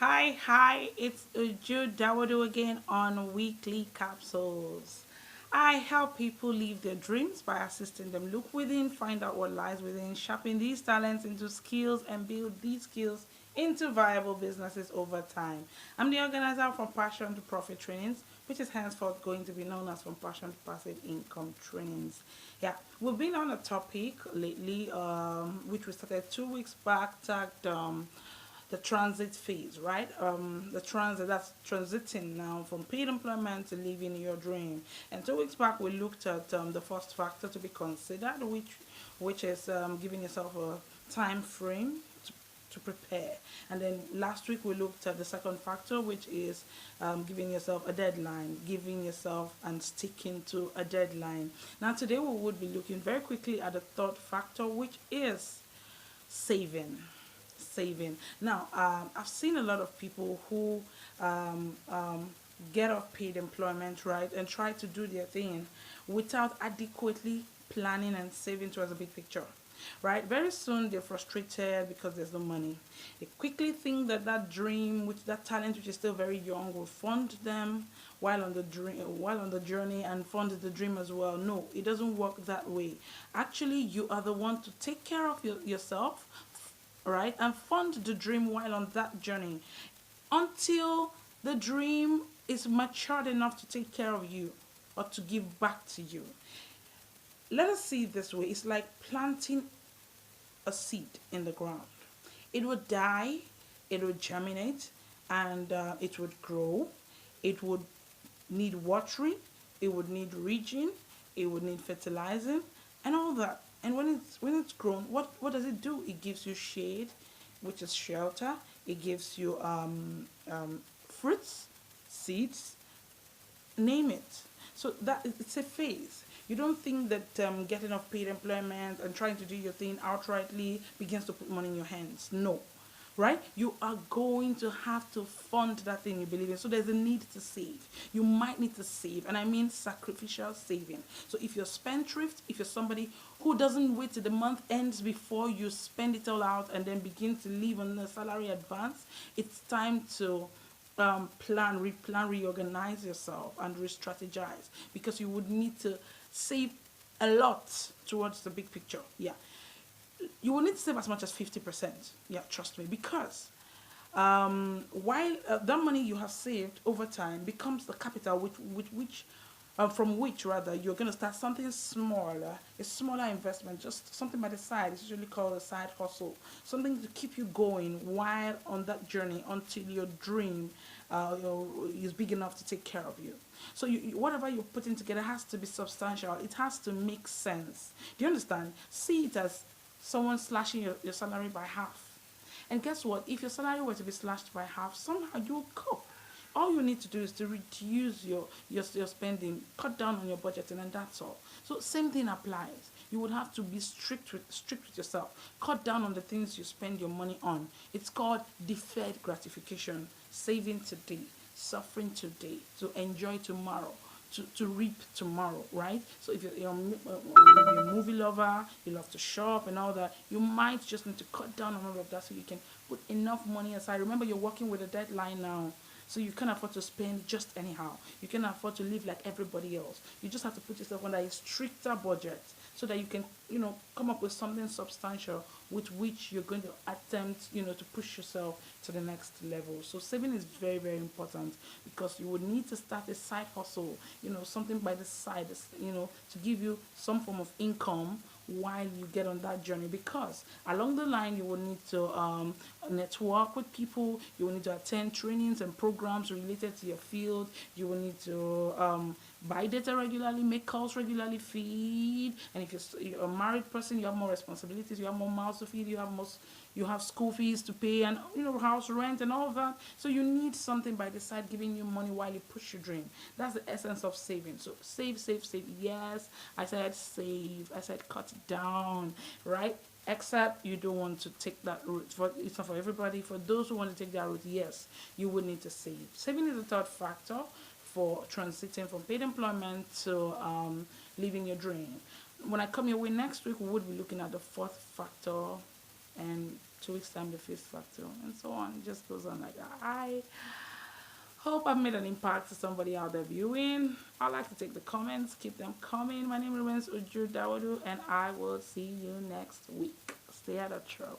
Hi, it's Uju Dawado again on Weekly Capsules. I help people live their dreams by assisting them look within, find out what lies within, sharpen these talents into skills, and build these skills into viable businesses over time. I'm the organizer from Passion to Profit Trainings, which is henceforth going to be known as From Passion to Passive Income Trainings. Yeah, we've been on a topic lately, which we started 2 weeks back, tagged the transit phase, right? The transit that's transiting now from paid employment to living your dream. And 2 weeks back, we looked at the first factor to be considered, which is giving yourself a time frame to prepare. And then last week we looked at the second factor, which is giving yourself a deadline, giving yourself and sticking to a deadline. Now today we would be looking very quickly at the third factor, which is saving. Now, I've seen a lot of people who get off paid employment, right, and try to do their thing without adequately planning and saving towards the big picture. Right, very soon they're frustrated because there's no money. They quickly think that that dream, which that talent, which is still very young, will fund them while on the journey and fund the dream as well. No, it doesn't work that way. Actually, you are the one to take care of yourself, right, and fund the dream while on that journey until the dream is matured enough to take care of you or to give back to you. Let us see it this way: it's like planting a seed in the ground. It would die, it would germinate, and it would grow. It would need watering, it would need ridging, it would need fertilizing, and all that. And when it's grown, what does it do? It gives you shade, which is shelter. It gives you fruits, seeds, name it. So that it's a phase. You don't think that getting off paid employment and trying to do your thing outrightly begins to put money in your hands. No, right? You are going to have to fund that thing you believe in. So there's a need to save. You might need to save, and I mean sacrificial saving. So if you're spendthrift, if you're somebody who doesn't wait till the month ends before you spend it all out and then begin to live on a salary advance, it's time to reorganize yourself, and re-strategize, because you would need to save a lot towards the big picture. Yeah, you will need to save as much as 50%. Yeah, trust me, because while that money you have saved over time becomes the capital which from which rather you're going to start something smaller, a smaller investment, just something by the side. It's usually called a side hustle, something to keep you going while on that journey until your dream is big enough to take care of you. So whatever you're putting together has to be substantial. It has to make sense. Do you understand? See it as someone slashing your salary by half. And guess what? If your salary were to be slashed by half, somehow you'll cope. All you need to do is to reduce your spending, cut down on your budgeting, and that's all. So same thing applies. You would have to be strict with yourself. Cut down on the things you spend your money on. It's called deferred gratification. Saving today, suffering today, to enjoy tomorrow, to reap tomorrow, right? So if maybe a movie lover, you love to shop and all that, you might just need to cut down on all of that so you can put enough money aside. Remember, you're working with a deadline now. So you can't afford to spend just anyhow. You can't afford to live like everybody else. You just have to put yourself under a stricter budget so that you can, come up with something substantial with which you're going to attempt, to push yourself to the next level. So saving is very, very important, because you would need to start a side hustle, something by the side, to give you some form of income while you get on that journey, because along the line you will need to network with people, you will need to attend trainings and programs related to your field, you will need to buy data regularly, make calls regularly, feed. And if you're a married person, you have more responsibilities, you have more mouths to feed, you have school fees to pay, and house rent and all of that. So you need something by the side giving you money while you push your dream. That's the essence of saving. So save. Yes, I said save, I said cut it down, right? Except you don't want to take that route. It's not for everybody. For those who want to take that route, yes, you would need to save. Saving is the third factor for transiting from paid employment to living your dream. When I come your way next week, we would be looking at the fourth factor, and 2 weeks time the fifth factor, and so on. It just goes on like that. I hope I've made an impact to somebody out there viewing. I like to take the comments, keep them coming. My name remains Uju Dawadu, and I will see you next week. Stay out of trouble.